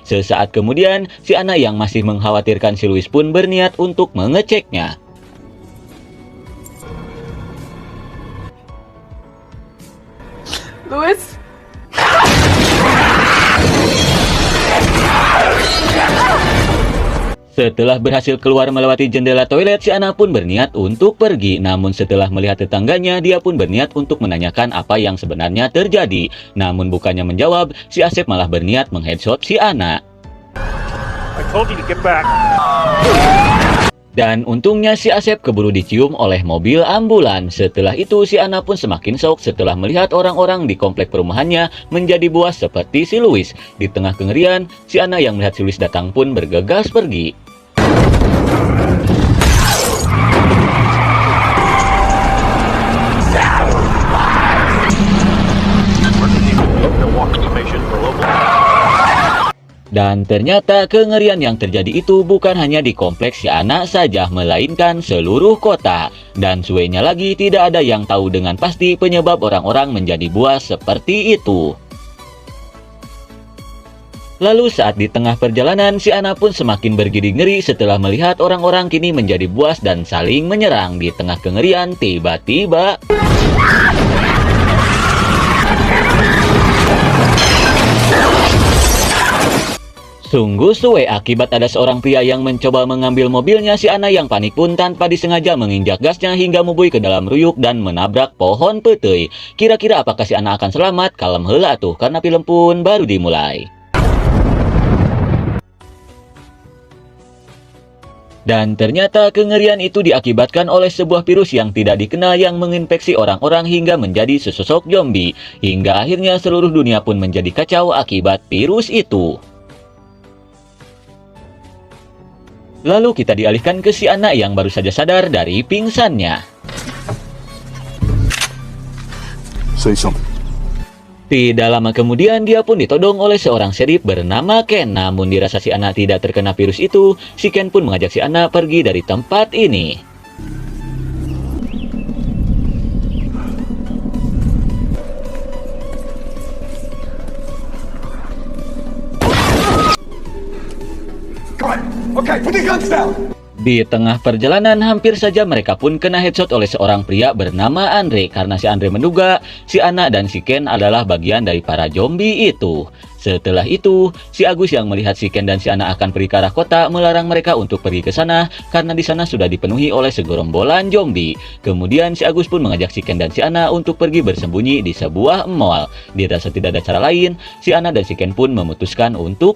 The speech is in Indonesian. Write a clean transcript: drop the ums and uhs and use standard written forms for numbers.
Sesaat kemudian, si Ana yang masih mengkhawatirkan si Louis pun berniat untuk mengeceknya. Louis? Setelah berhasil keluar melewati jendela toilet, si Ana pun berniat untuk pergi. Namun setelah melihat tetangganya, dia pun berniat untuk menanyakan apa yang sebenarnya terjadi. Namun bukannya menjawab, si Asep malah berniat mengheadshot si Ana. I told you to get back. Dan untungnya si Asep keburu dicium oleh mobil ambulan. Setelah itu si Ana pun semakin shock setelah melihat orang-orang di komplek perumahannya menjadi buas seperti si Louis. Di tengah kengerian, si Ana yang melihat si Louis datang pun bergegas pergi. Dan ternyata kengerian yang terjadi itu bukan hanya di kompleks si Ana saja, melainkan seluruh kota. Dan suenya lagi tidak ada yang tahu dengan pasti penyebab orang-orang menjadi buas seperti itu. Lalu saat di tengah perjalanan, si Ana pun semakin bergidik ngeri setelah melihat orang-orang kini menjadi buas dan saling menyerang. Di tengah kengerian, tiba-tiba... Sungguh suwe akibat ada seorang pria yang mencoba mengambil mobilnya. Si Ana yang panik pun tanpa disengaja menginjak gasnya hingga mubui ke dalam ruyuk dan menabrak pohon petei. Kira-kira apakah si Ana akan selamat? Kalem heula tuh, karena film pun baru dimulai. Dan ternyata kengerian itu diakibatkan oleh sebuah virus yang tidak dikenal yang menginfeksi orang-orang hingga menjadi sesosok zombie. Hingga akhirnya seluruh dunia pun menjadi kacau akibat virus itu. Lalu kita dialihkan ke si Ana yang baru saja sadar dari pingsannya. Say something. Tidak lama kemudian dia pun ditodong oleh seorang sheriff bernama Ken. Namun dirasa si Ana tidak terkena virus itu, si Ken pun mengajak si Ana pergi dari tempat ini. Okay, put your guns down. Di tengah perjalanan, hampir saja mereka pun kena headshot oleh seorang pria bernama Andre. Karena si Andre menduga si Ana dan si Ken adalah bagian dari para zombie itu. Setelah itu, si Agus yang melihat si Ken dan si Ana akan pergi ke arah kota melarang mereka untuk pergi ke sana karena di sana sudah dipenuhi oleh segerombolan zombie. Kemudian si Agus pun mengajak si Ken dan si Ana untuk pergi bersembunyi di sebuah mall. Dirasa tidak ada cara lain, si Ana dan si Ken pun memutuskan untuk